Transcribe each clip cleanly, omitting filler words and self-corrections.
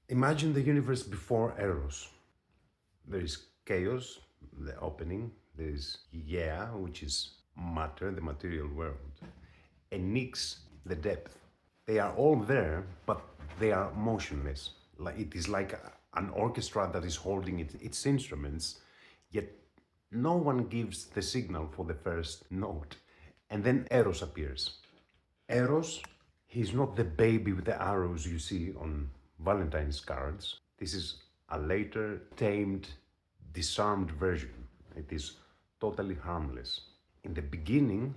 Imagine the universe before Eros. There is chaos, the opening. There is Gaia, which is matter, the material world. And Nyx, the depth. They are all there, but they are motionless. Like it is like an orchestra that is holding its instruments, yet no one gives the signal for the first note. And then Eros appears. Eros, he's not the baby with the arrows you see on Valentine's cards. This is a later tamed, disarmed version. It is totally harmless. In the beginning,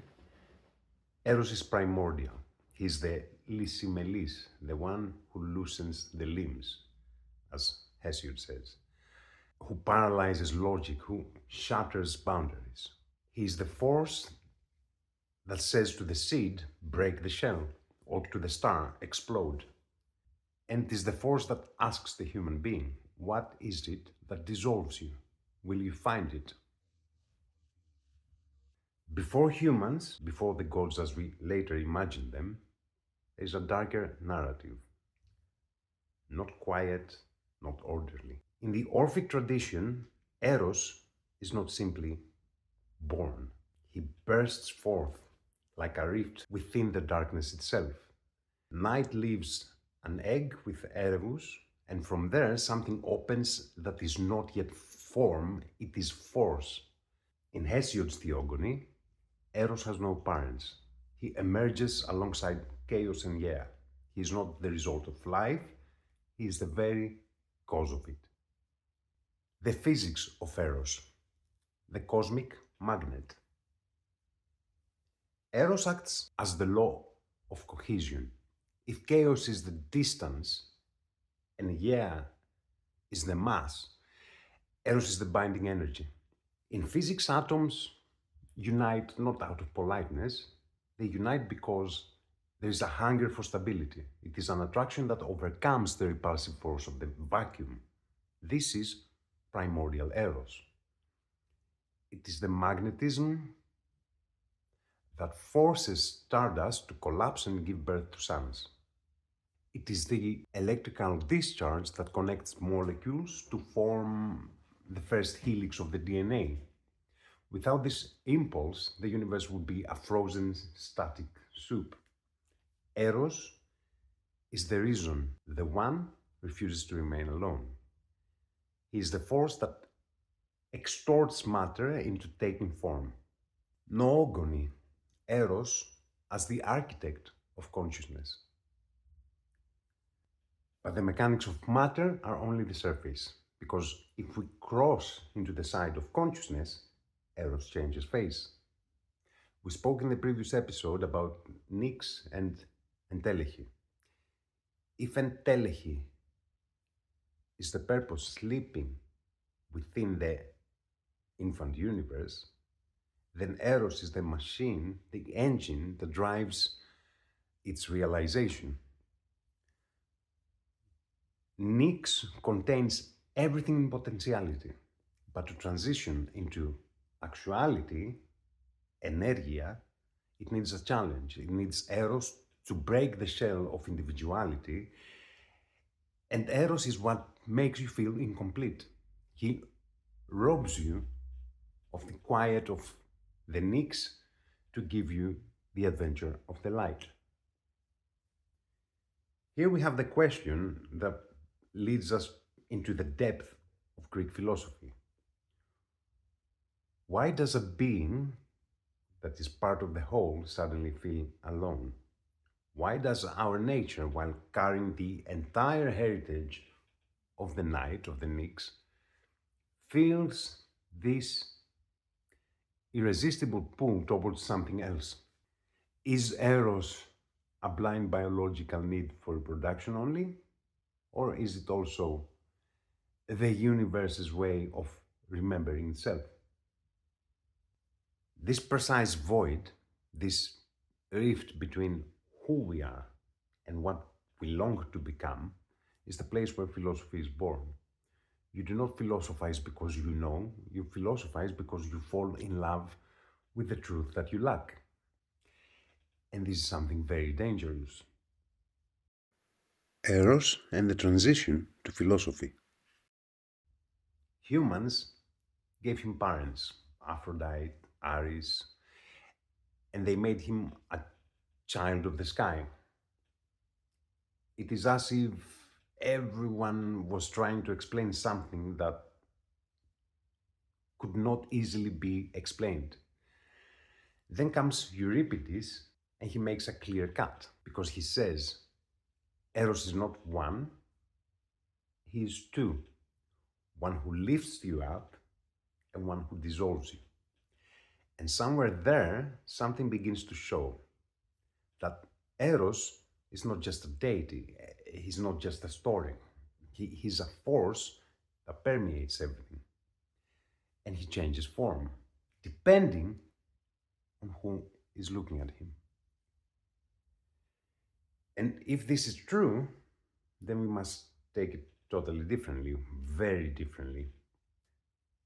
Eros is primordial. He's the Lysimeles, the one who loosens the limbs, as Hesiod says, who paralyzes logic, who shatters boundaries. He is the force that says to the seed, break the shell, or to the star, explode. And it is the force that asks the human being, what is it that dissolves you? Will you find it? Before humans, before the gods as we later imagine them, there is a darker narrative. Not quiet, not orderly. In the Orphic tradition, Eros is not simply born. He bursts forth like a rift within the darkness itself. Night leaves an egg with Erevus, and from there something opens that is not yet form, it is force. In Hesiod's Theogony, Eros has no parents. He emerges alongside Chaos and Gaia. He is not the result of life, he is the very cause of it. The physics of Eros, the cosmic magnet. Eros acts as the law of cohesion. If chaos is the distance and Gaia is the mass, Eros is the binding energy. In physics, atoms unite not out of politeness, they unite because there is a hunger for stability. It is an attraction that overcomes the repulsive force of the vacuum. This is primordial Eros. It is the magnetism that forces stardust to collapse and give birth to suns. It is the electrical discharge that connects molecules to form the first helix of the DNA. Without this impulse, the universe would be a frozen static soup. Eros is the reason the one refuses to remain alone. He is the force that extorts matter into taking form. Noogony, Eros as the architect of consciousness. But the mechanics of matter are only the surface, because if we cross into the side of consciousness, Eros changes face. We spoke in the previous episode about Nyx and Entelechi. If Entelechi is the purpose sleeping within the infant universe, then Eros is the machine, the engine that drives its realization. Nyx contains everything in potentiality, but to transition into actuality, energia, it needs a challenge. It needs Eros to break the shell of individuality, and Eros is what makes you feel incomplete. He robs you of the quiet of the Nyx to give you the adventure of the light. Here we have the question that leads us into the depth of Greek philosophy. Why does a being that is part of the whole suddenly feel alone? Why does our nature, while carrying the entire heritage of the night, of the Nyx, feels this irresistible pull towards something else? Is Eros a blind biological need for reproduction only? Or is it also the universe's way of remembering itself? This precise void, this rift between who we are and what we long to become, is the place where philosophy is born. You do not philosophize because you know, you philosophize because you fall in love with the truth that you lack. And this is something very dangerous. Eros and the transition to philosophy. Humans gave him parents, Aphrodite, Ares, and they made him a child of the sky. It is as if everyone was trying to explain something that could not easily be explained. Then comes Euripides and he makes a clear cut because he says Eros is not one, he is two. One who lifts you up and one who dissolves you. And somewhere there, something begins to show that Eros is not just a deity, he's not just a story. He's a force that permeates everything. And he changes form, depending on who is looking at him. And if this is true, then we must take it totally differently, very differently.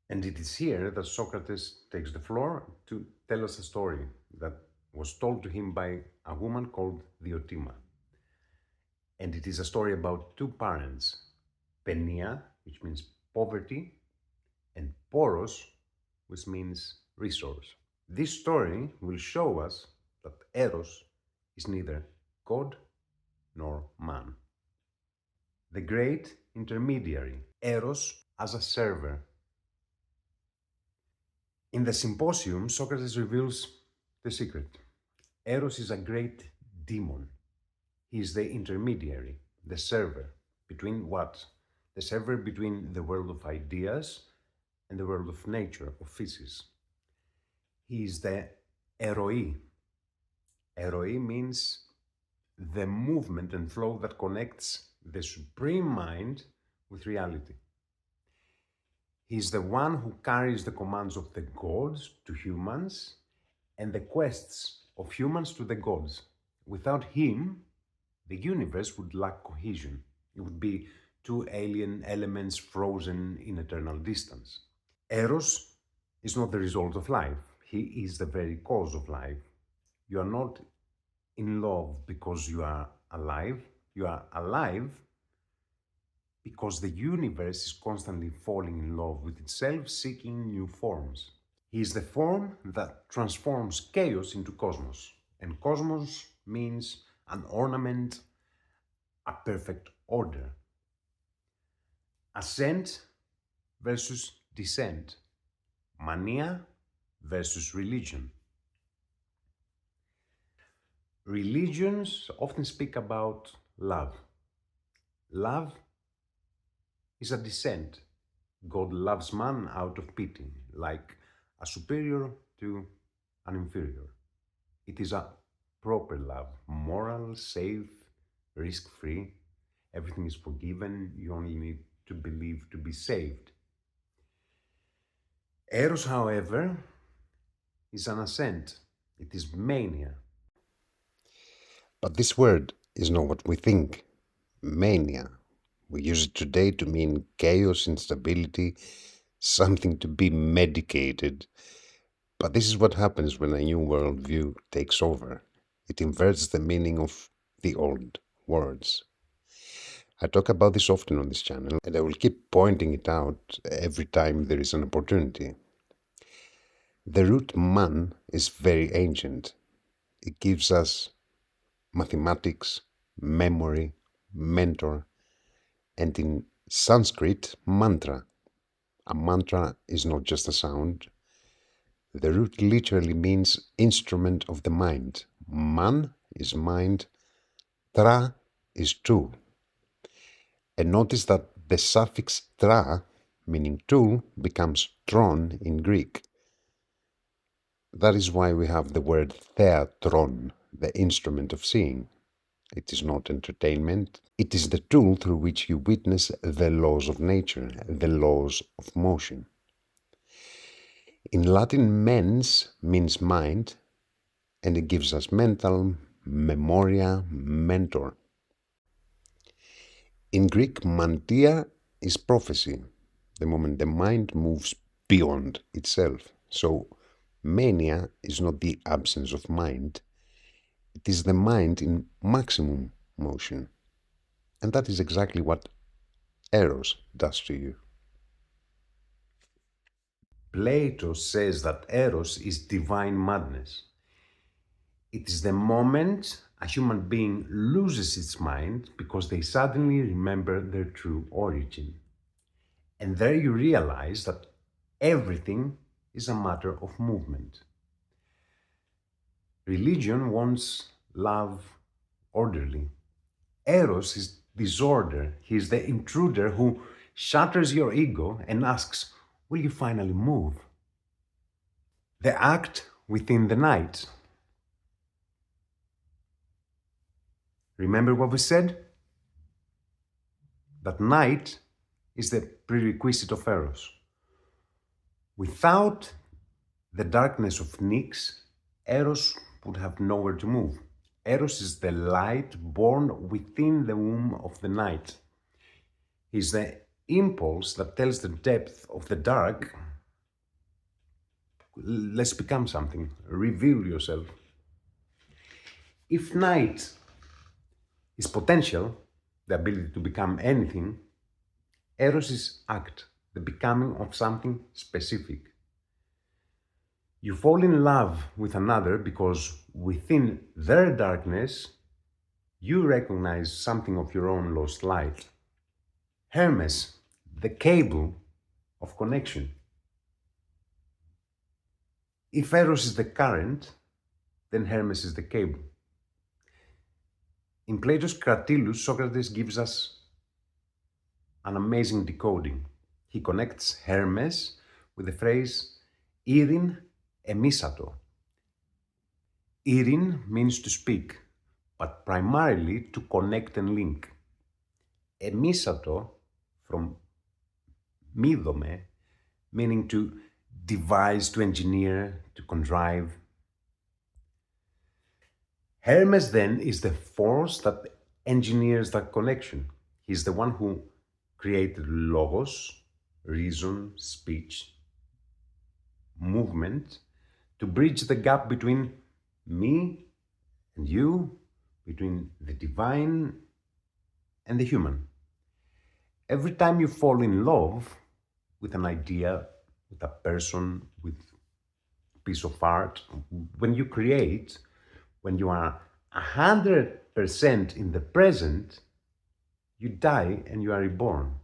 And it is here that Socrates takes the floor to tell us a story that was told to him by a woman called Diotima. And it is a story about two parents, Penia, which means poverty, and Poros, which means resource. This story will show us that Eros is neither God nor man. The great intermediary, Eros as a server. In the Symposium, Socrates reveals the secret. Eros is a great demon. He is the intermediary, the server. Between what? The server between the world of ideas and the world of nature, of physics. He is the Eroi. Eroi means the movement and flow that connects the supreme mind with reality. He is the one who carries the commands of the gods to humans and the quests of humans to the gods. Without him, the universe would lack cohesion. It would be two alien elements frozen in eternal distance. Eros is not the result of life. He is the very cause of life. You are not in love because you are alive. You are alive because the universe is constantly falling in love with itself, seeking new forms. He is the form that transforms chaos into cosmos. And cosmos means an ornament, a perfect order. Ascent versus descent. Mania versus religion. Religions often speak about love. Love is a descent. God loves man out of pity, like a superior to an inferior. It is a proper love, moral, safe, risk-free. Everything is forgiven. You only need to believe to be saved. Eros, however, is an ascent. It is mania. But this word is not what we think. Mania. We use it today to mean chaos, instability, something to be medicated. But this is what happens when a new worldview takes over. It inverts the meaning of the old words. I talk about this often on this channel, and I will keep pointing it out every time there is an opportunity. The root man is very ancient. It gives us mathematics, memory, mentor, and in Sanskrit, mantra. A mantra is not just a sound. The root literally means instrument of the mind. Man is mind, tra is tool. And notice that the suffix tra, meaning tool, becomes tron in Greek. That is why we have the word theatron, the instrument of seeing. It is not entertainment. It is the tool through which you witness the laws of nature, the laws of motion. In Latin, mens means mind, and it gives us mental, memoria, mentor. In Greek, mantia is prophecy, the moment the mind moves beyond itself. So, mania is not the absence of mind, it is the mind in maximum motion. And that is exactly what Eros does to you. Plato says that Eros is divine madness. It is the moment a human being loses its mind because they suddenly remember their true origin. And there you realize that everything is a matter of movement. Religion wants love orderly. Eros is disorder. He is the intruder who shatters your ego and asks, will you finally move? The act within the night. Remember what we said? That night is the prerequisite of Eros. Without the darkness of Nyx, Eros would have nowhere to move. Eros is the light born within the womb of the night. He's the impulse that tells the depth of the dark. Let's become something. Reveal yourself. If night is potential, the ability to become anything, Eros is act, the becoming of something specific. You fall in love with another because within their darkness, you recognize something of your own lost light. Hermes, the cable of connection. If Eros is the current, then Hermes is the cable. In Plato's Cratylus, Socrates gives us an amazing decoding. He connects Hermes with the phrase Irin emisato. Irin means to speak, but primarily to connect and link. Emisato, from midome, meaning to devise, to engineer, to contrive. Hermes then is the force that engineers that connection. He's the one who created logos, reason, speech, movement, to bridge the gap between me and you, between the divine and the human. Every time you fall in love with an idea, with a person, with a piece of art, when you create, when you are 100% in the present, you die and you are reborn.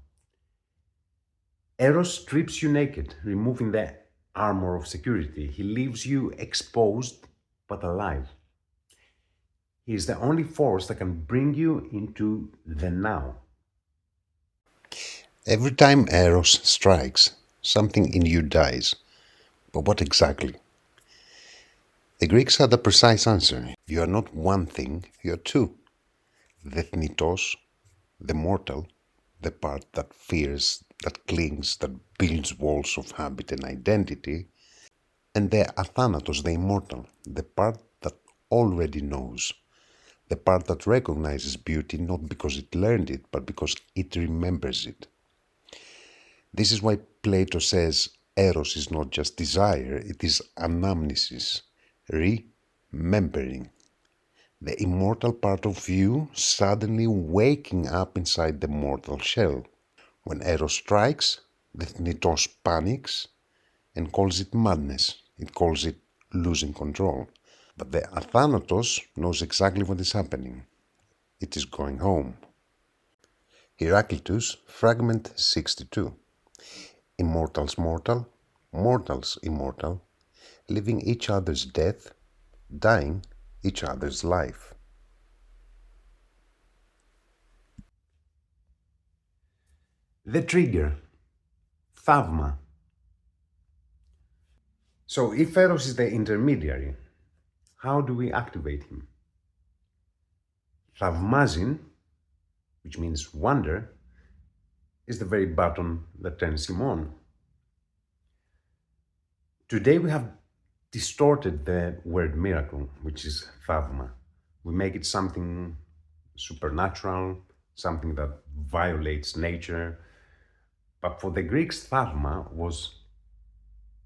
Eros strips you naked, removing the armor of security. He leaves you exposed but alive. He is the only force that can bring you into the now. Every time Eros strikes, something in you dies. But what exactly? The Greeks had a precise answer. You are not one thing, you are two. The thnitos, the mortal, the part that fears, that clings, that builds walls of habit and identity, and the athanatos, the immortal, the part that already knows, the part that recognizes beauty not because it learned it, but because it remembers it. This is why Plato says Eros is not just desire, it is anamnesis, remembering. The immortal part of you suddenly waking up inside the mortal shell. When Eros strikes, the thnitos panics and calls it madness. It calls it losing control. But the athanatos knows exactly what is happening. It is going home. Heraclitus, fragment 62. Immortals mortal, mortals immortal, living each other's death, dying each other's life. The trigger, Thavma. So if Eros is the intermediary, how do we activate him? Thavmazin, which means wonder, is the very button that turns him on. Today we have distorted the word miracle, which is Thavma. We make it something supernatural, something that violates nature. But for the Greeks, Thavma was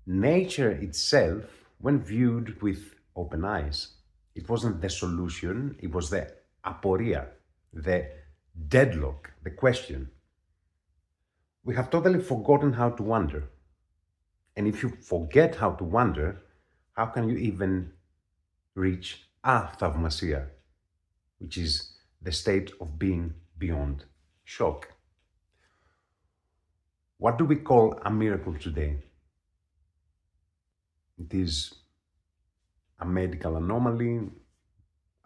nature itself when viewed with open eyes. It wasn't the solution, it was the Aporia, the deadlock, the question. We have totally forgotten how to wonder. And if you forget how to wonder, how can you even reach athavmasia, which is the state of being beyond shock? What do we call a miracle today? It is a medical anomaly,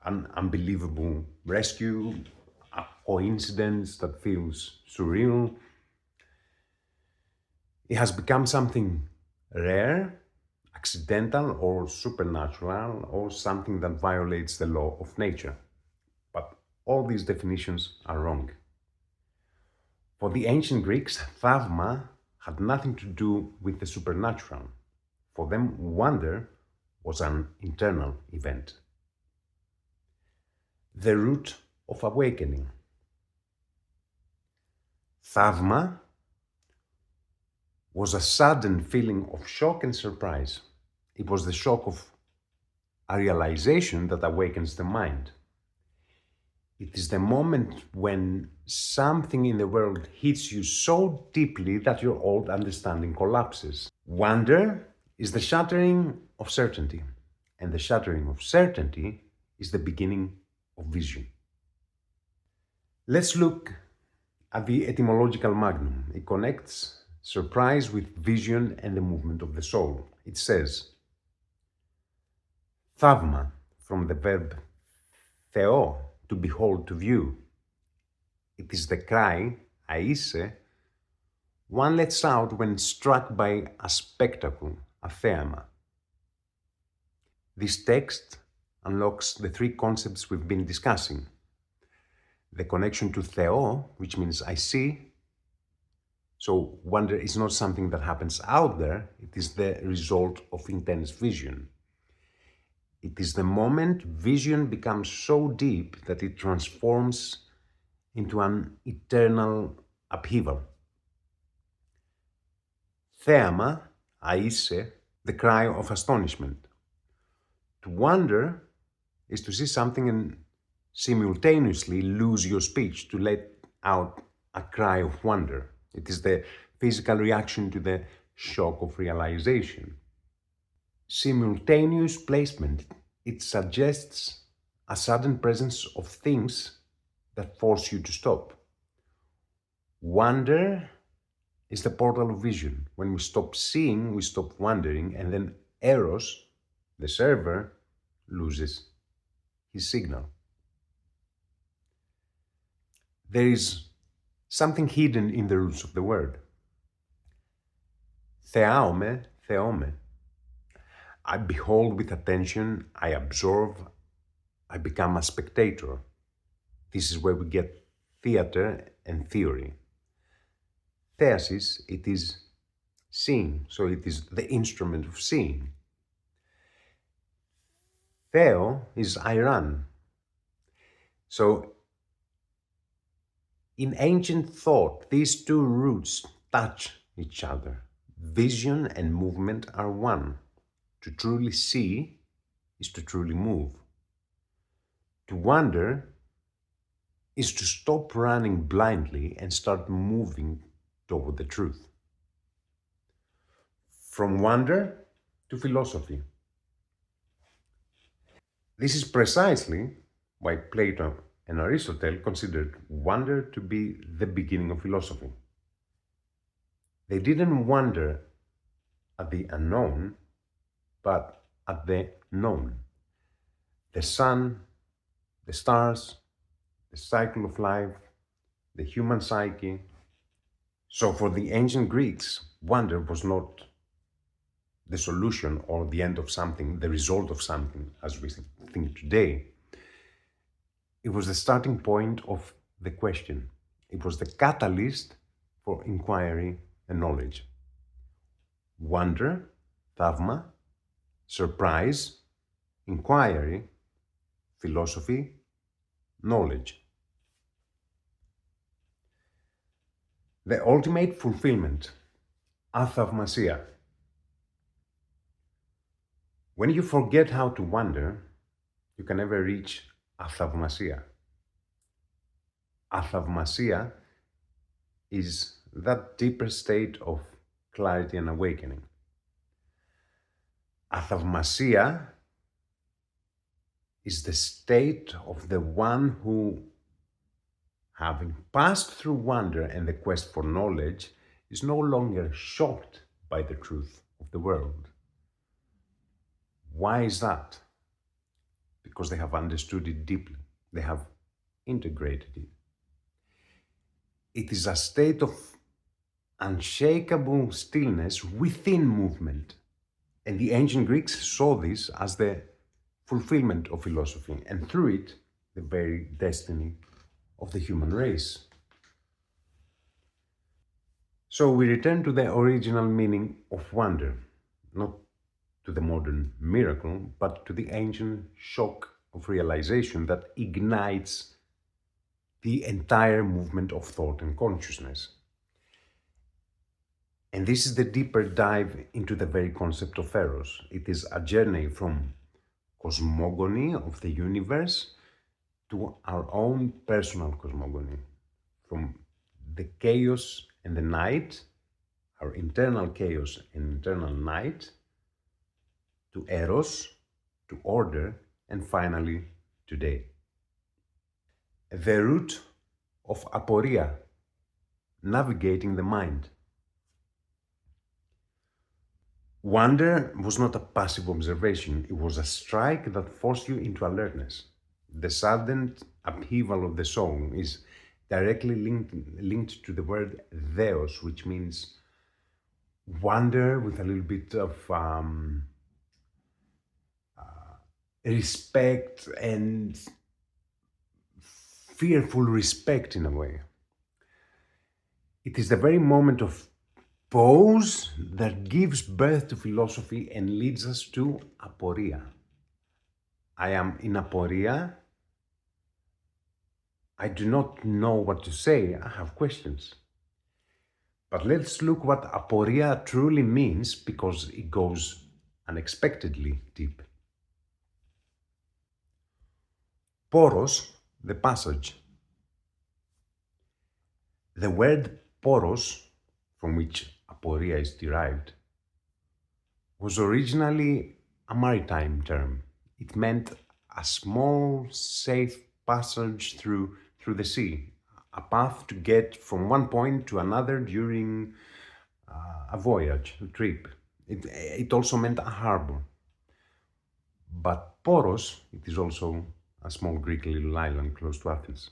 an unbelievable rescue, a coincidence that feels surreal. It has become something rare, accidental, or supernatural, or something that violates the law of nature. But all these definitions are wrong. For the ancient Greeks, Thavma had nothing to do with the supernatural. For them, wonder was an internal event. The root of awakening. Thavma was a sudden feeling of shock and surprise. It was the shock of a realization that awakens the mind. It is the moment when something in the world hits you so deeply that your old understanding collapses. Wonder is the shattering of certainty, and the shattering of certainty is the beginning of vision. Let's look at the etymological magnum. It connects surprise with vision and the movement of the soul. It says, Thavma, from the verb theo, to behold, to view. It is the cry, aise, one lets out when struck by a spectacle, a theama. This text unlocks the three concepts we've been discussing. The connection to theo, which means I see. So wonder is not something that happens out there, it is the result of intense vision. It is the moment vision becomes so deep that it transforms into an eternal upheaval. Theama, aise, the cry of astonishment. To wonder is to see something and simultaneously lose your speech, to let out a cry of wonder. It is the physical reaction to the shock of realization. Simultaneous placement, it suggests a sudden presence of things that force you to stop. Wonder is the portal of vision. When we stop seeing, we stop wondering, and then Eros, the server, loses his signal. There is something hidden in the roots of the word. Theaume, theome. I behold with attention, I absorb, I become a spectator. This is where we get theater and theory. Theasis, it is seeing, so it is the instrument of seeing. Theo is I run. So in ancient thought, these two roots touch each other. Vision and movement are one. To truly see is to truly move. To wonder is to stop running blindly and start moving toward the truth. From wonder to philosophy. This is precisely why Plato and Aristotle considered wonder to be the beginning of philosophy. They didn't wonder at the unknown, but at the known. The sun, the stars, the cycle of life, the human psyche. So for the ancient Greeks, wonder was not the solution or the end of something, the result of something, as we think today. It was the starting point of the question. It was the catalyst for inquiry and knowledge. Wonder, Thavma, surprise, inquiry, philosophy, knowledge. The ultimate fulfillment, athavmasia. When you forget how to wonder, you can never reach athavmasia. Athavmasia is that deeper state of clarity and awakening. Athavmasia is the state of the one who, having passed through wonder and the quest for knowledge, is no longer shocked by the truth of the world. Why is that? Because they have understood it deeply. They have integrated it. It is a state of unshakable stillness within movement. And the ancient Greeks saw this as the fulfillment of philosophy, and through it, the very destiny of the human race. So we return to the original meaning of wonder, not to the modern miracle, but to the ancient shock of realization that ignites the entire movement of thought and consciousness. And this is the deeper dive into the very concept of Eros. It is a journey from cosmogony of the universe to our own personal cosmogony, from the chaos and the night, our internal chaos and internal night, to Eros, to order, and finally, today. The route of Aporia, navigating the mind. Wonder was not a passive observation, it was a strike that forced you into alertness. The sudden upheaval of the soul is directly linked to the word Theos, which means wonder with a little bit of respect and fearful respect in a way. It is the very moment of pause that gives birth to philosophy and leads us to Aporia. I am in Aporia. I do not know what to say. I have questions. But let's look what Aporia truly means, because it goes unexpectedly deep. Poros, the passage. The word Poros, from which Aporia is derived, was originally a maritime term. It meant a small, safe passage through the sea, a path to get from one point to another during a voyage, a trip. It also meant a harbor. But Poros, it is also a small Greek little island close to Athens.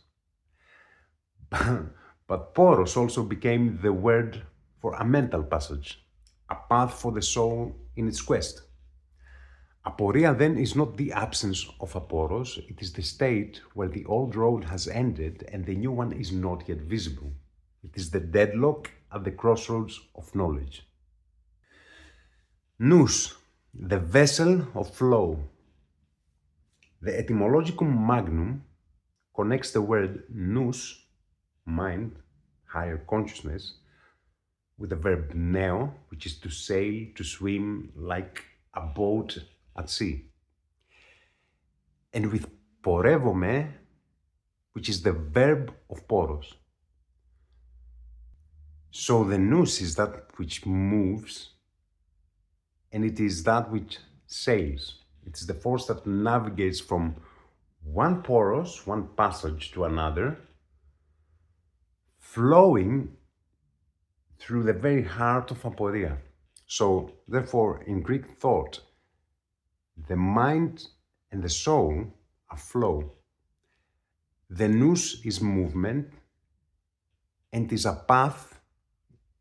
But Poros also became the word for a mental passage, a path for the soul in its quest. Aporia then is not the absence of a Poros, it is the state where the old road has ended and the new one is not yet visible. It is the deadlock at the crossroads of knowledge. Nous, the vessel of flow. The etymological magnum connects the word nous, mind, higher consciousness, with the verb neo, which is to sail, to swim, like a boat at sea. And with porevome, which is the verb of poros. So the nous is that which moves, and it is that which sails. It's the force that navigates from one poros, one passage to another, flowing through the very heart of Aporia. So, therefore, in Greek thought, the mind and the soul are flow. The nous is movement and is a path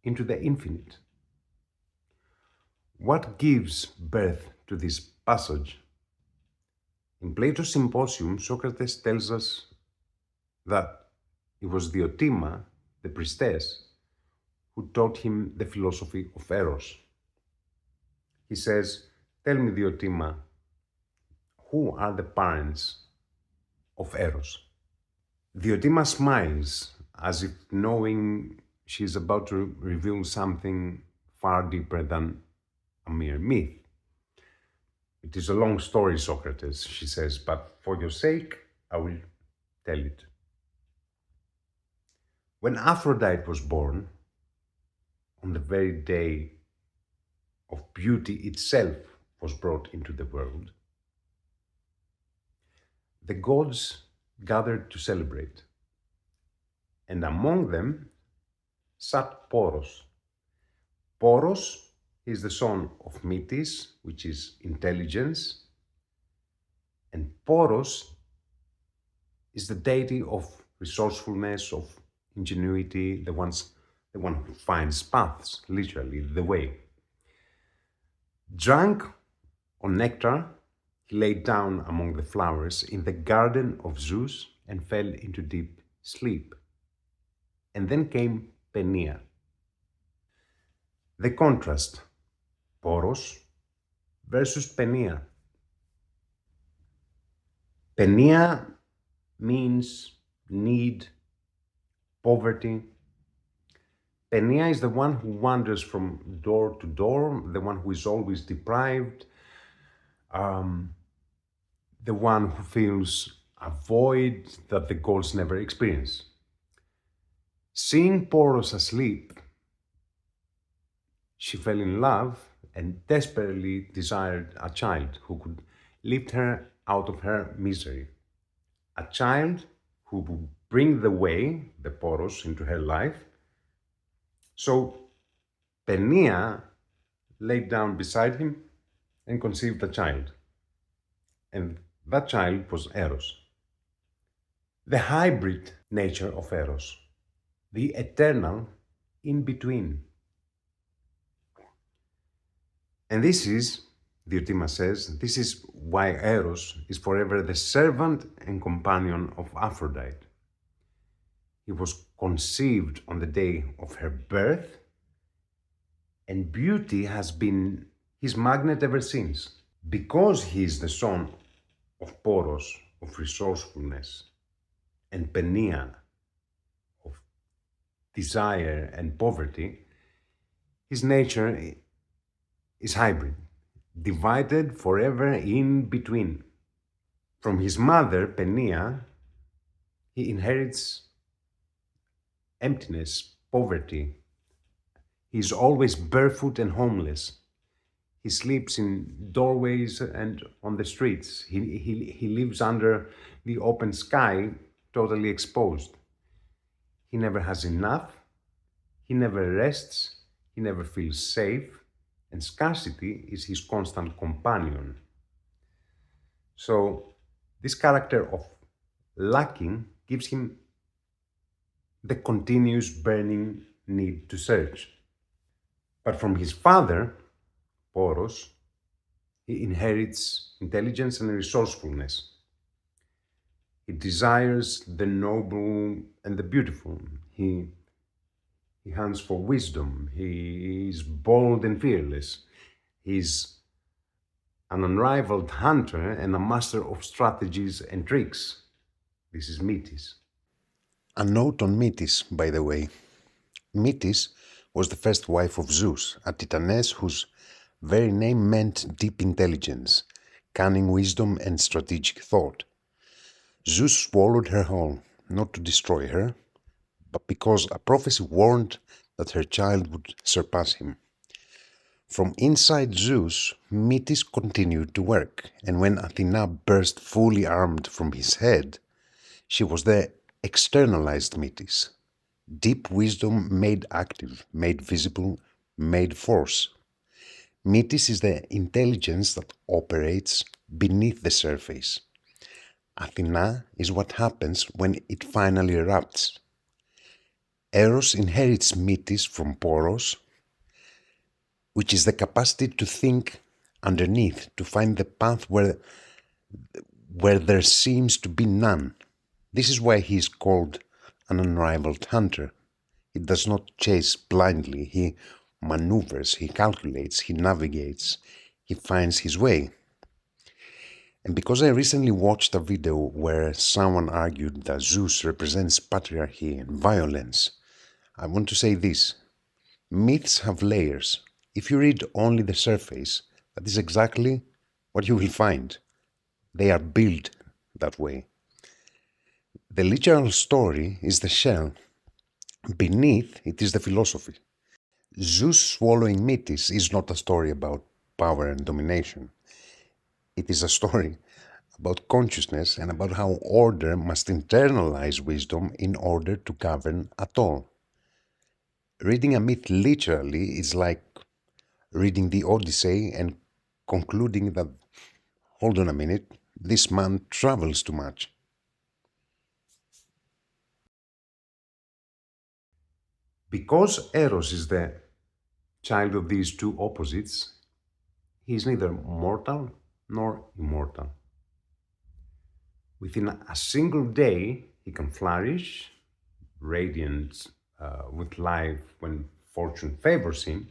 into the infinite. What gives birth to this passage? In Plato's Symposium, Socrates tells us that it was Diotima, the priestess, who taught him the philosophy of Eros. He says, "Tell me, Diotima, who are the parents of Eros?" Diotima smiles, as if knowing she is about to reveal something far deeper than a mere myth. "It is a long story, Socrates," she says, "but for your sake, I will tell it." When Aphrodite was born, on the very day of beauty itself was brought into the world, the gods gathered to celebrate, and among them sat Poros. Poros is the son of Metis, which is intelligence, and Poros is the deity of resourcefulness, of ingenuity, the one who finds paths, literally the way. Drunk on nectar, he lay down among the flowers in the garden of Zeus and fell into deep sleep. And then came Penia. The contrast, Poros versus Penia. Penia means need, poverty. Penia is the one who wanders from door to door, the one who is always deprived, the one who feels a void that the gods never experience. Seeing Poros asleep, she fell in love and desperately desired a child who could lift her out of her misery. A child who would bring the way, the Poros, into her life. So Penia laid down beside him and conceived a child. And that child was Eros. The hybrid nature of Eros, the eternal in between. And this is, Diotima says, this is why Eros is forever the servant and companion of Aphrodite. He was conceived on the day of her birth, and beauty has been his magnet ever since. Because he is the son of Poros, of resourcefulness, and Penia, of desire and poverty, his nature is hybrid, divided forever in between. From his mother, Penia, he inherits emptiness, poverty. He is always barefoot and homeless. He sleeps in doorways and on the streets. He lives under the open sky, totally exposed. He never has enough. He never rests. He never feels safe. And scarcity is his constant companion. So, this character of lacking gives him the continuous burning need to search. But from his father, Poros, he inherits intelligence and resourcefulness. He desires the noble and the beautiful. He hunts for wisdom. He is bold and fearless. He's an unrivaled hunter and a master of strategies and tricks. This is Metis. A note on Metis, by the way. Metis was the first wife of Zeus, a titaness whose very name meant deep intelligence, cunning wisdom, and strategic thought. Zeus swallowed her whole, not to destroy her, but because a prophecy warned that her child would surpass him. From inside Zeus, Metis continued to work, and when Athena burst fully armed from his head, she was the externalized Metis. Deep wisdom made active, made visible, made force. Metis is the intelligence that operates beneath the surface. Athena is what happens when it finally erupts. Eros inherits Metis from Poros, which is the capacity to think underneath, to find the path where there seems to be none. This is why he is called an unrivaled hunter. He does not chase blindly. He maneuvers, he calculates, he navigates, he finds his way. And because I recently watched a video where someone argued that Zeus represents patriarchy and violence, I want to say this. Myths have layers. If you read only the surface, that is exactly what you will find. They are built that way. The literal story is the shell. Beneath it is the philosophy. Zeus swallowing Metis is not a story about power and domination. It is a story about consciousness and about how order must internalize wisdom in order to govern at all. Reading a myth literally is like reading the Odyssey and concluding that, hold on a minute, this man travels too much. Because Eros is the child of these two opposites, he is neither mortal nor immortal. Within a single day, he can flourish, radiant with life when fortune favors him,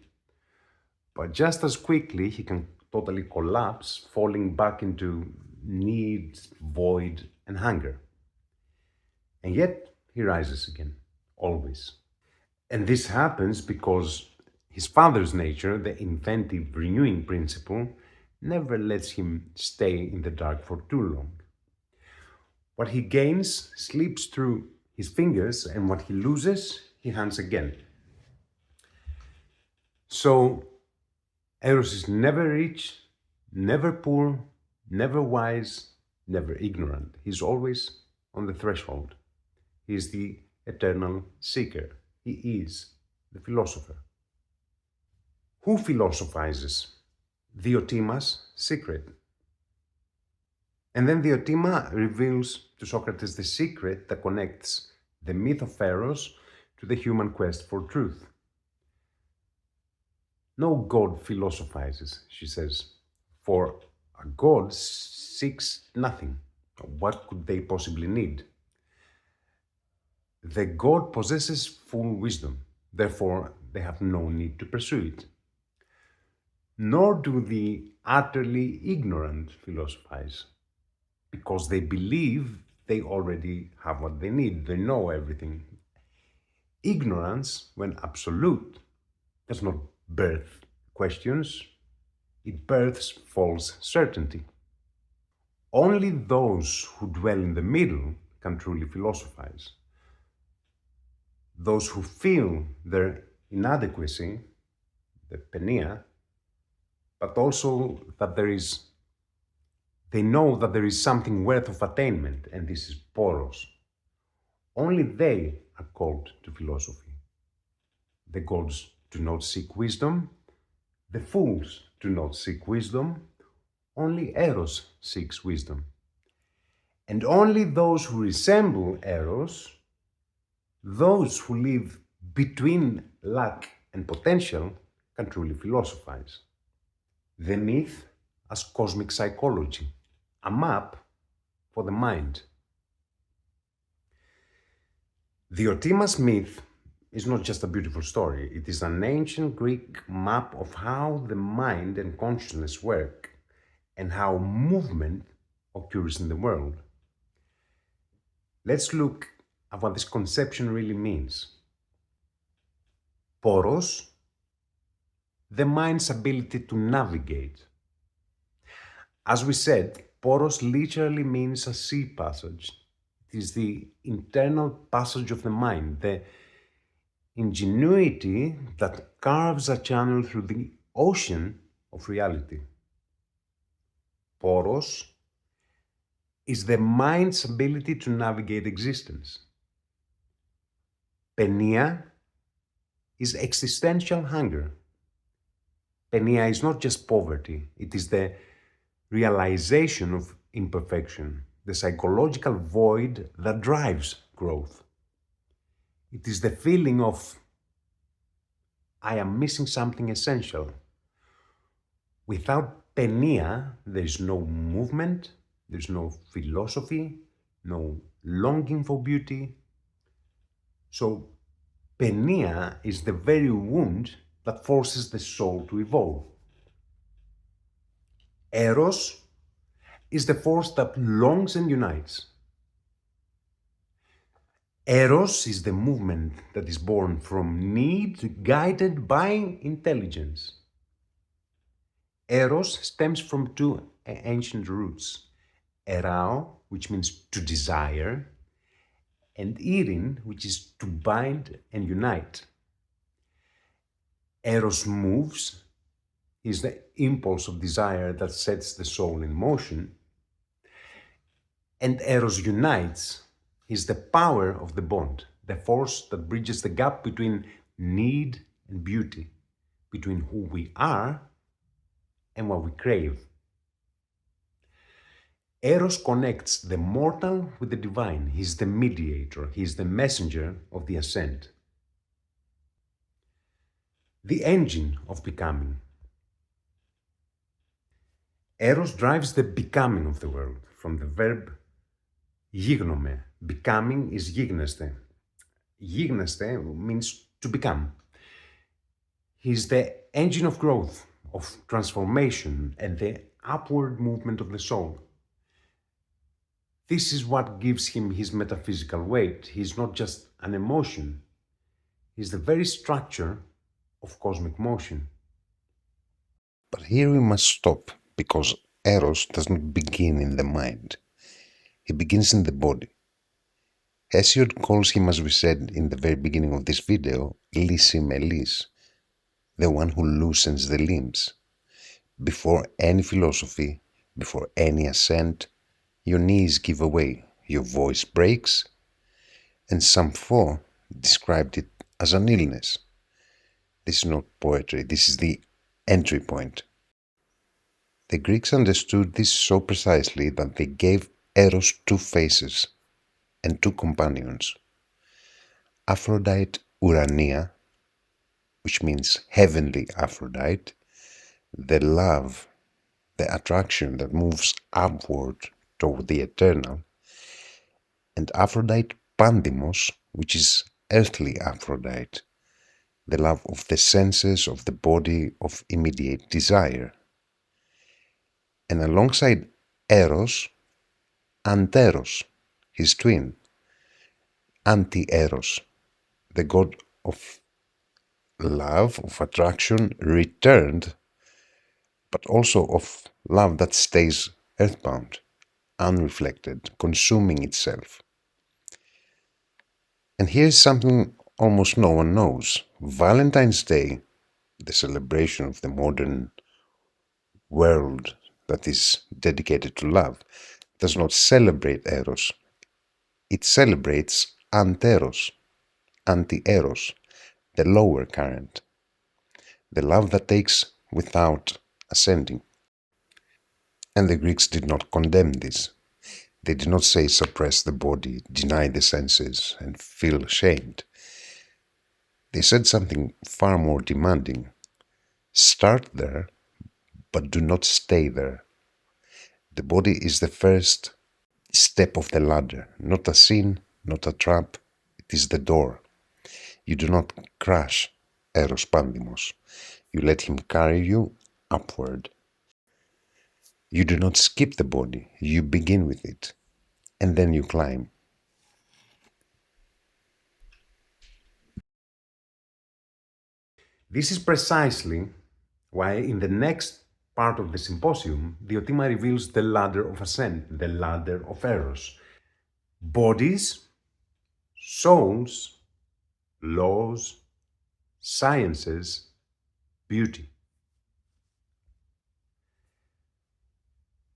but just as quickly he can totally collapse, falling back into need, void, and hunger. And yet he rises again, always. And this happens because his father's nature, the inventive, renewing principle, never lets him stay in the dark for too long. What he gains slips through his fingers, and what he loses, he hands again. So, Eros is never rich, never poor, never wise, never ignorant. He's always on the threshold. He is the eternal seeker. He is the philosopher. Who philosophizes? Diotima's secret. And then Diotima reveals to Socrates the secret that connects the myth of Eros to the human quest for truth. No god philosophizes, she says, for a god seeks nothing. What could they possibly need? The god possesses full wisdom, therefore they have no need to pursue it. Nor do the utterly ignorant philosophize, because they believe they already have what they need, they know everything. Ignorance, when absolute, does not birth questions, it births false certainty. Only those who dwell in the middle can truly philosophize. Those who feel their inadequacy, the Penia, but also that they know that there is something worth of attainment, and this is Poros. Only they are called to philosophy. The gods do not seek wisdom, the fools do not seek wisdom, only Eros seeks wisdom. And only those who resemble Eros, those who live between lack and potential, can truly philosophize. The myth as cosmic psychology, a map for the mind. Diotima's myth is not just a beautiful story, it is an ancient Greek map of how the mind and consciousness work and how movement occurs in the world. Let's look at what this conception really means. Poros, the mind's ability to navigate. As we said, Poros literally means a sea passage. It is the internal passage of the mind, the ingenuity that carves a channel through the ocean of reality. Poros is the mind's ability to navigate existence. Penia is existential hunger. Penia is not just poverty, it is the realization of imperfection, the psychological void that drives growth. It is the feeling of, I am missing something essential. Without Penia, there is no movement, there's no philosophy, no longing for beauty. So, Penia is the very wound that forces the soul to evolve. Eros is the force that longs and unites. Eros is the movement that is born from need, guided by intelligence. Eros stems from two ancient roots. Erao, which means to desire, and Erin, which is to bind and unite. Eros moves, is the impulse of desire that sets the soul in motion, and Eros unites, is the power of the bond, the force that bridges the gap between need and beauty, between who we are and what we crave. Eros connects the mortal with the divine. He's the mediator, he's the messenger of the Ascent. The engine of becoming. Eros drives the becoming of the world from the verb γίγνομαι. Becoming is γίγνεσθε. Γίγνεσθε means to become. He's the engine of growth, of transformation, and the upward movement of the soul. This is what gives him his metaphysical weight. He's not just an emotion, he's the very structure of cosmic motion. But here we must stop, because Eros does not begin in the mind. He begins in the body. Hesiod calls him, as we said in the very beginning of this video, Lysimeles, the one who loosens the limbs. Before any philosophy, before any ascent, your knees give away, your voice breaks, and some four described it as an illness. This is not poetry, this is the entry point. The Greeks understood this so precisely that they gave Eros two faces and two companions. Aphrodite Urania, which means heavenly Aphrodite, the love, the attraction that moves upward toward the eternal, and Aphrodite Pandemos, which is earthly Aphrodite, the love of the senses, of the body, of immediate desire. And alongside Eros, Anteros, his twin, Anteros, the god of love, of attraction, returned, but also of love that stays earthbound, unreflected, consuming itself. And here's something almost no one knows. Valentine's Day, the celebration of the modern world that is dedicated to love, does not celebrate Eros. It celebrates Anteros, Anti-Eros, the lower current, the love that takes without ascending. And the Greeks did not condemn this. They did not say suppress the body, deny the senses, and feel ashamed. They said something far more demanding. Start there, but do not stay there. The body is the first step of the ladder, not a sin, not a trap, it is the door. You do not crash Eros Pandemos. You let him carry you upward. You do not skip the body, you begin with it, and then you climb. This is precisely why in the next part of the Symposium, Diotima reveals the ladder of ascent, the ladder of Eros. Bodies, souls, laws, sciences, beauty.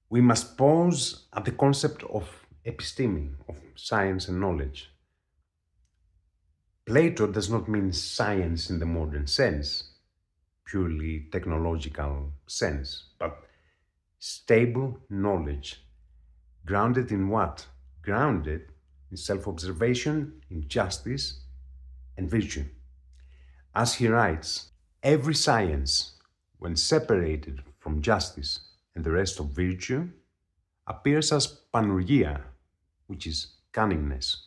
We must pause at the concept of episteme, of science and knowledge. Plato does not mean science in the modern sense, purely technological sense, but stable knowledge. Grounded in what? Grounded in self-observation, in justice, and virtue. As he writes, every science, when separated from justice and the rest of virtue, appears as panorgia, which is cunningness,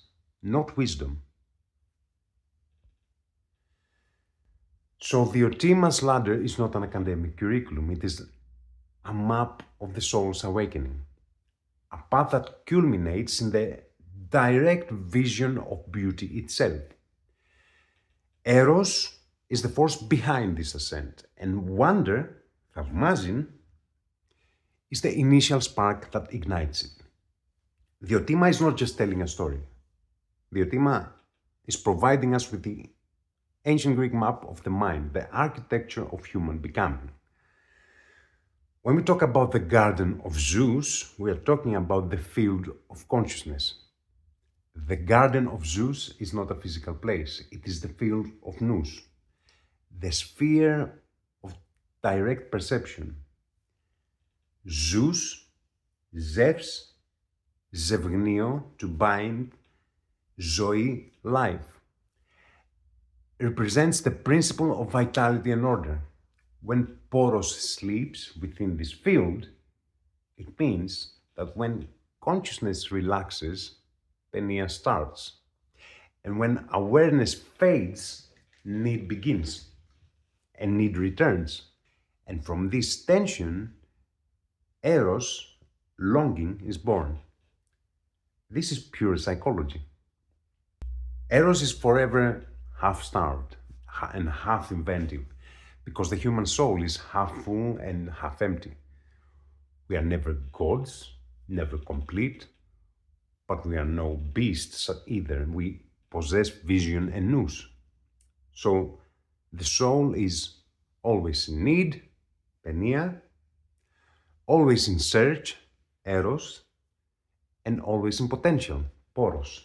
not wisdom. So Diotima's ladder is not an academic curriculum, it is a map of the soul's awakening, a path that culminates in the direct vision of beauty itself. Eros is the force behind this ascent, and wonder, Thavmazin, is the initial spark that ignites it. Diotima is not just telling a story. Diotima is providing us with the ancient Greek map of the mind, the architecture of human becoming. When we talk about the garden of Zeus, we are talking about the field of consciousness. The garden of Zeus is not a physical place, it is the field of Nous, the sphere of direct perception. Zeus, Zeus, Zevgnio, to bind, Zoe, life, represents the principle of vitality and order. When Poros sleeps within this field, it means that when consciousness relaxes, Penia starts. And when awareness fades, need begins and need returns. And from this tension, Eros, longing, is born. This is pure psychology. Eros is forever half-starved and half-inventive, because the human soul is half full and half empty. We are never gods, never complete, but we are no beasts either. We possess vision and nous. So the soul is always in need, Penia, always in search, Eros, and always in potential, Poros.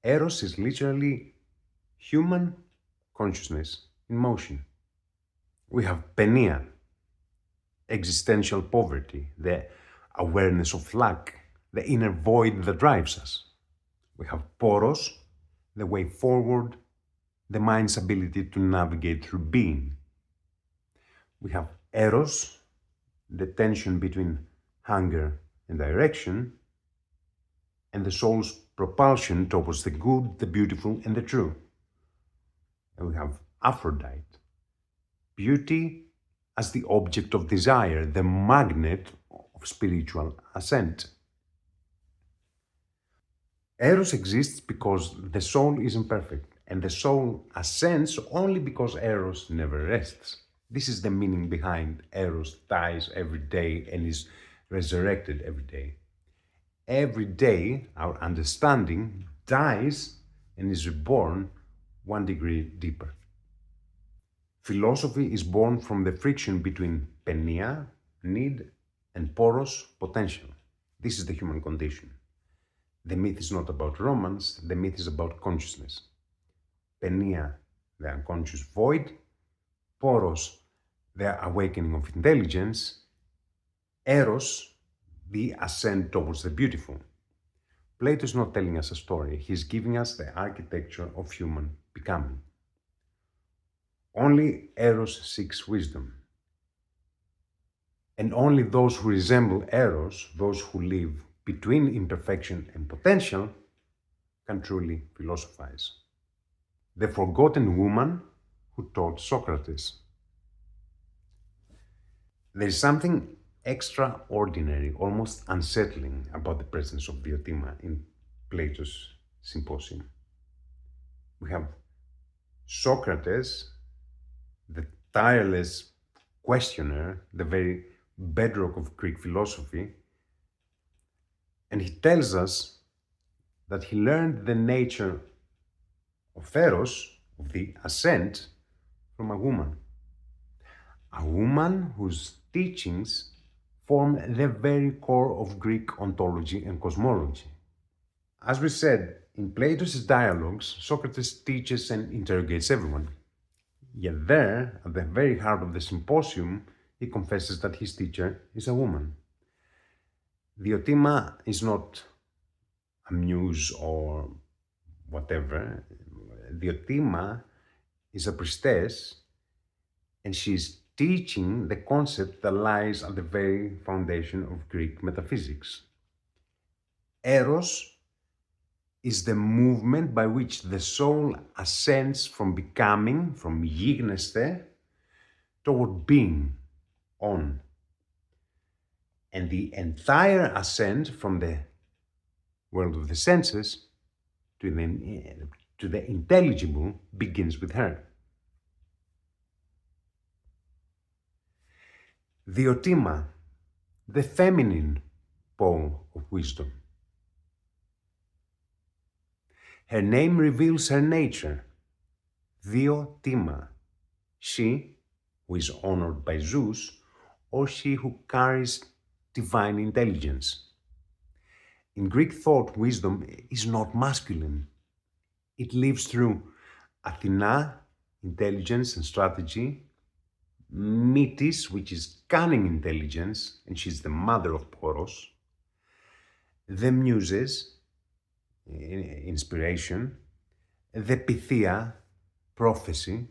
Eros is literally human consciousness in motion. We have Penia, existential poverty, the awareness of lack, the inner void that drives us. We have Poros, the way forward, the mind's ability to navigate through being. We have Eros, the tension between hunger and direction, and the soul's propulsion towards the good, the beautiful, and the true. And we have Aphrodite, beauty as the object of desire, the magnet of spiritual ascent. Eros exists because the soul is imperfect, and the soul ascends only because Eros never rests. This is the meaning behind Eros dies every day and is resurrected every day. Every day, our understanding dies and is reborn 1 degree deeper. Philosophy is born from the friction between Penia, need, and Poros, potential. This is the human condition. The myth is not about romance, the myth is about consciousness. Penia, the unconscious void, Poros, the awakening of intelligence, Eros, the ascent towards the beautiful. Plato is not telling us a story, he's giving us the architecture of human becoming. Only Eros seeks wisdom. And only those who resemble Eros, those who live between imperfection and potential, can truly philosophize. The forgotten woman who taught Socrates. There is something extraordinary, almost unsettling about the presence of Diotima in Plato's Symposium. We have Socrates, the tireless questioner, the very bedrock of Greek philosophy, and he tells us that he learned the nature of Eros, of the ascent, from a woman. A woman whose teachings form the very core of Greek ontology and cosmology. As we said, in Plato's dialogues, Socrates teaches and interrogates everyone. Yet there, at the very heart of the Symposium, he confesses that his teacher is a woman. Diotima is not a muse or whatever. Diotima is a priestess, and she's teaching the concept that lies at the very foundation of Greek metaphysics. Eros is the movement by which the soul ascends from becoming, from γίγνεσθε, toward being, on. And the entire ascent from the world of the senses to the intelligible begins with her. Diotima, the feminine pole of wisdom. Her name reveals her nature, Diotima, she who is honored by Zeus, or she who carries divine intelligence. In Greek thought, wisdom is not masculine. It lives through Athena, intelligence and strategy, Metis, which is cunning intelligence, and she's the mother of Poros, the Muses, inspiration, the Pythia, prophecy,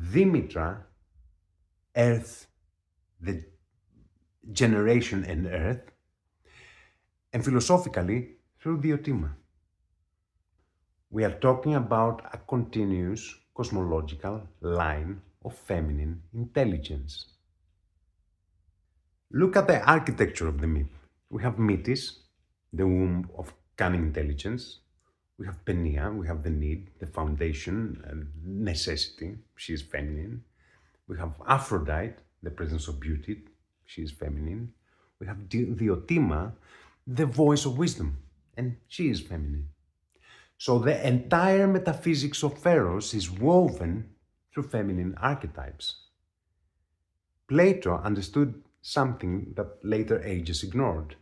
Dimitra, earth, the generation and earth, and philosophically through Diotima. We are talking about a continuous cosmological line of feminine intelligence. Look at the architecture of the myth. We have Metis, the womb of cunning intelligence. We have Penia, we have the need, the foundation, and necessity. She is feminine. We have Aphrodite, the presence of beauty. She is feminine. We have Diotima, the voice of wisdom, and she is feminine. So the entire metaphysics of Eros is woven through feminine archetypes. Plato understood something that later ages ignored.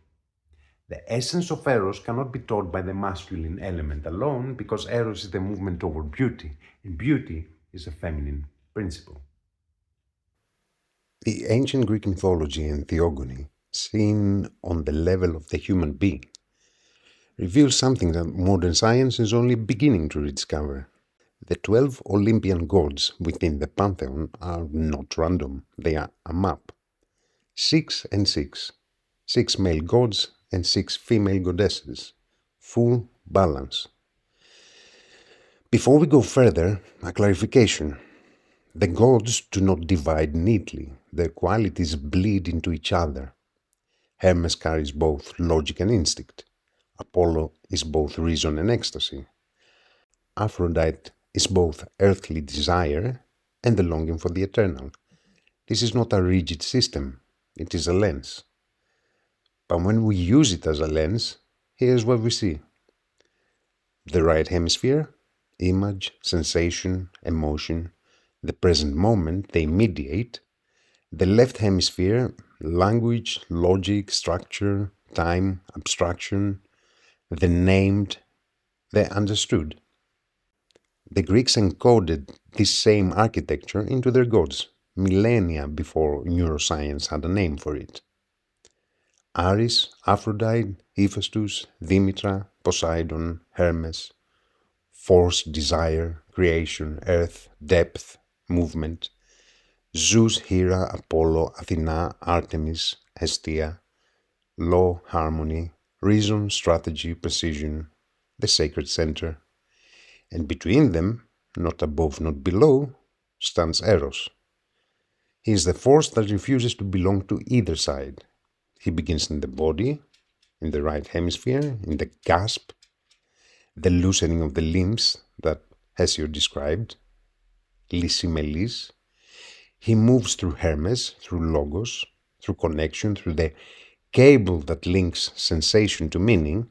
The essence of Eros cannot be taught by the masculine element alone because Eros is the movement toward beauty, and beauty is a feminine principle. The ancient Greek mythology and Theogony, seen on the level of the human being, reveals something that modern science is only beginning to rediscover. The 12 Olympian gods within the pantheon are not random, they are a map. 6 and 6. 6 male gods and 6 female goddesses. Full balance. Before we go further, a clarification. The gods do not divide neatly, their qualities bleed into each other. Hermes carries both logic and instinct. Apollo is both reason and ecstasy. Aphrodite is both earthly desire and the longing for the eternal. This is not a rigid system, it is a lens. But when we use it as a lens, here's what we see. The right hemisphere, image, sensation, emotion, the present moment, they mediate. The left hemisphere, language, logic, structure, time, abstraction, the named, the understood. The Greeks encoded this same architecture into their gods, millennia before neuroscience had a name for it. Ares, Aphrodite, Hephaestus, Dimitra, Poseidon, Hermes, force, desire, creation, earth, depth, movement, Zeus, Hera, Apollo, Athena, Artemis, Hestia, law, harmony, reason, strategy, precision, the sacred center. And between them, not above, not below, stands Eros. He is the force that refuses to belong to either side. He begins in the body, in the right hemisphere, in the gasp, the loosening of the limbs that Hesiod described, Lysimeles. He moves through Hermes, through logos, through connection, through the cable that links sensation to meaning.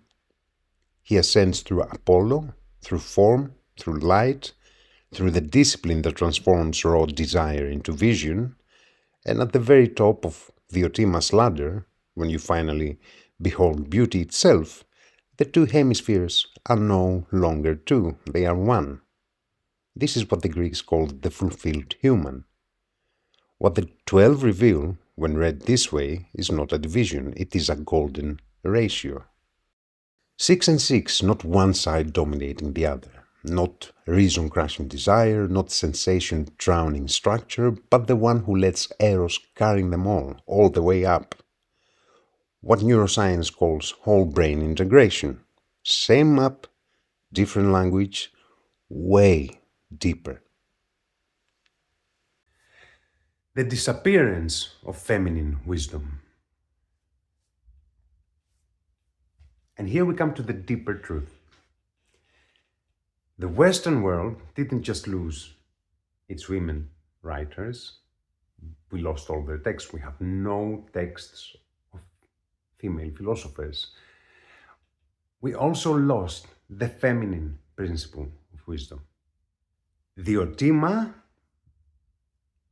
He ascends through Apollo, through form, through light, through the discipline that transforms raw desire into vision, and at the very top of Diotima's ladder, when you finally behold beauty itself, the two hemispheres are no longer two, they are one. This is what the Greeks called the fulfilled human. What the 12 reveal, when read this way, is not a division, it is a golden ratio. 6 and 6, not one side dominating the other, not reason crushing desire, not sensation drowning structure, but the one who lets Eros carry them all the way up. What neuroscience calls whole brain integration. Same map, different language, way deeper. The disappearance of feminine wisdom. And here we come to the deeper truth. The Western world didn't just lose its women writers. We lost all their texts. We have no texts of female philosophers. We also lost the feminine principle of wisdom. Diotima,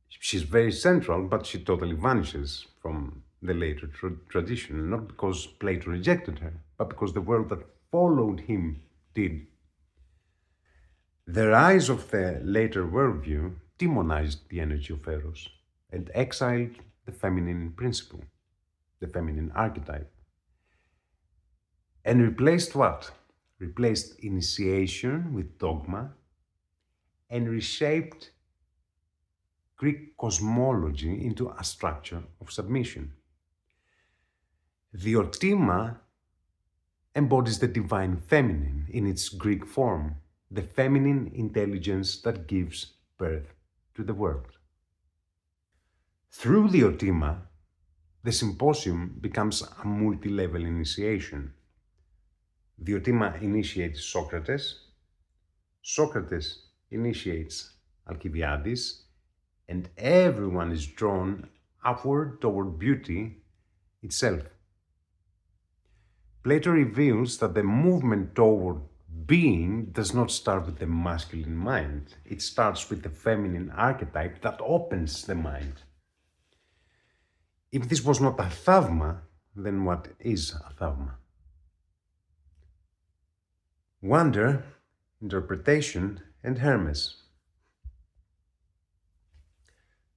she's very central, but she totally vanishes from the later tradition, not because Plato rejected her, but because the world that followed him did. The rise of the later worldview demonized the energy of Eros and exiled the feminine principle, the feminine archetype, and replaced what? Replaced initiation with dogma and reshaped Greek cosmology into a structure of submission. Diotima embodies the divine feminine in its Greek form, the feminine intelligence that gives birth to the world. Through Diotima, the Symposium becomes a multi-level initiation. Diotima initiates Socrates, Socrates initiates Alcibiades, and everyone is drawn upward toward beauty itself. Plato reveals that the movement toward being does not start with the masculine mind. It starts with the feminine archetype that opens the mind. If this was not a Thavma, then what is a Thavma? Wonder, interpretation, and Hermes.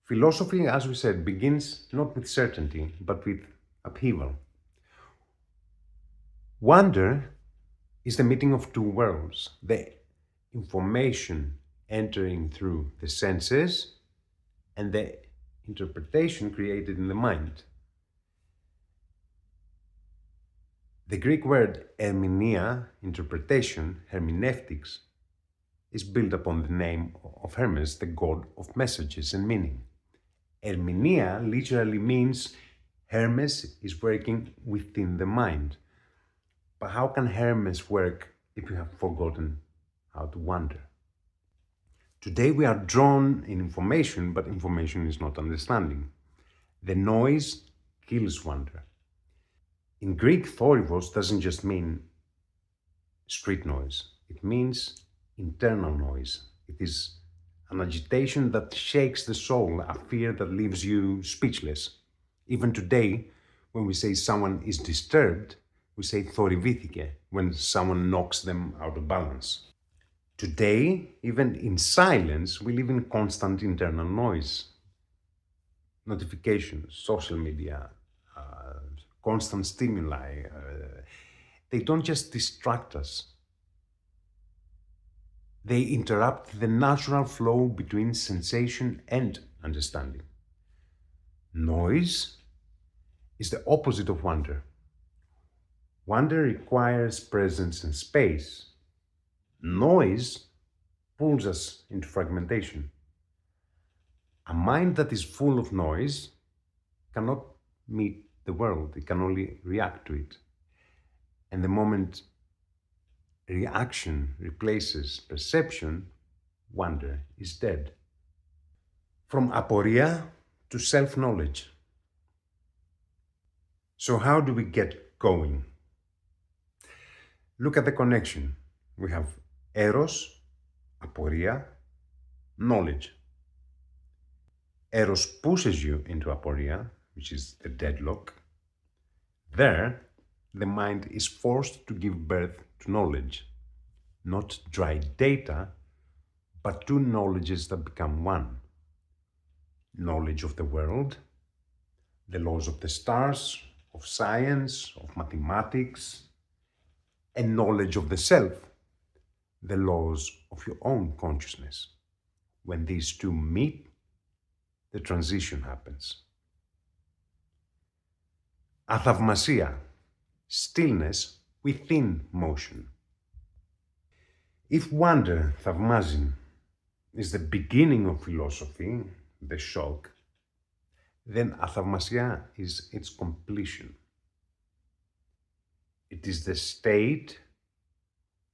Philosophy, as we said, begins not with certainty, but with upheaval. Wonder is the meeting of two worlds, the information entering through the senses and the interpretation created in the mind. The Greek word hermenia, interpretation, hermeneutics, is built upon the name of Hermes, the god of messages and meaning. Hermenia literally means Hermes is working within the mind. But how can Hermes work if you have forgotten how to wonder? Today we are drawn in information, but information is not understanding. The noise kills wonder. In Greek, thorivos doesn't just mean street noise. It means internal noise. It is an agitation that shakes the soul, a fear that leaves you speechless. Even today, when we say someone is disturbed, we say thorivithike when someone knocks them out of balance. Today, even in silence, we live in constant internal noise. Notifications, social media, constant stimuli. They don't just distract us. They interrupt the natural flow between sensation and understanding. Noise is the opposite of wonder. Wonder requires presence and space. Noise pulls us into fragmentation. A mind that is full of noise cannot meet the world, it can only react to it. And the moment reaction replaces perception, wonder is dead. From aporia to self-knowledge. So how do we get going? Look at the connection. We have Eros, aporia, knowledge. Eros pushes you into aporia, which is the deadlock. There, the mind is forced to give birth to knowledge, not dry data, but two knowledges that become one. Knowledge of the world, the laws of the stars, of science, of mathematics, and knowledge of the self, the laws of your own consciousness. When these two meet, the transition happens. Athavmasia, stillness within motion. If wonder, thavmazin, is the beginning of philosophy, the shock, then athavmasia is its completion. It is the state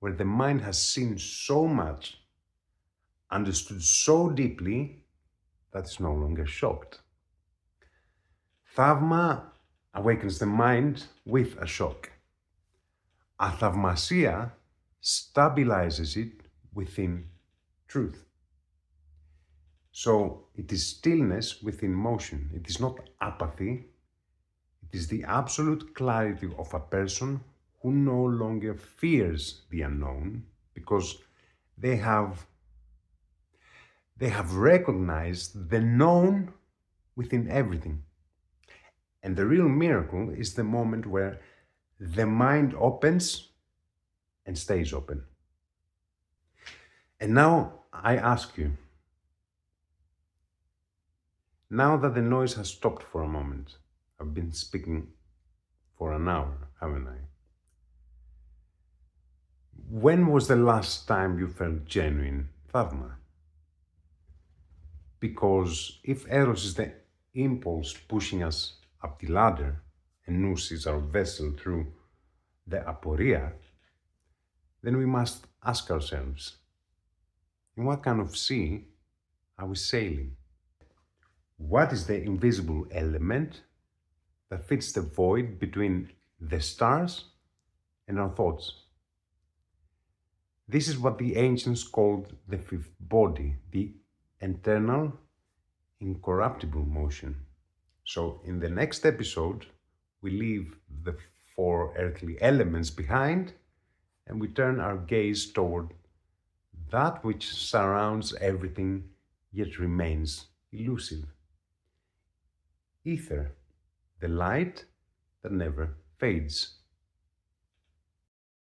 where the mind has seen so much, understood so deeply, that it's no longer shocked. Thavma awakens the mind with a shock. Athavmasia stabilizes it within truth. So it is stillness within motion. It is not apathy. It is the absolute clarity of a person who no longer fears the unknown because they have recognized the known within everything. And the real miracle is the moment where the mind opens and stays open. And now I ask you, now that the noise has stopped for a moment, I've been speaking for an hour, haven't I? When was the last time you felt genuine Thavma? Because if Eros is the impulse pushing us up the ladder and Nous is our vessel through the Aporia, then we must ask ourselves, in what kind of sea are we sailing? What is the invisible element that fits the void between the stars and our thoughts? This is what the ancients called the fifth body, the eternal, incorruptible motion. So in the next episode, we leave the four earthly elements behind and we turn our gaze toward that which surrounds everything yet remains elusive. Ether, the light that never fades.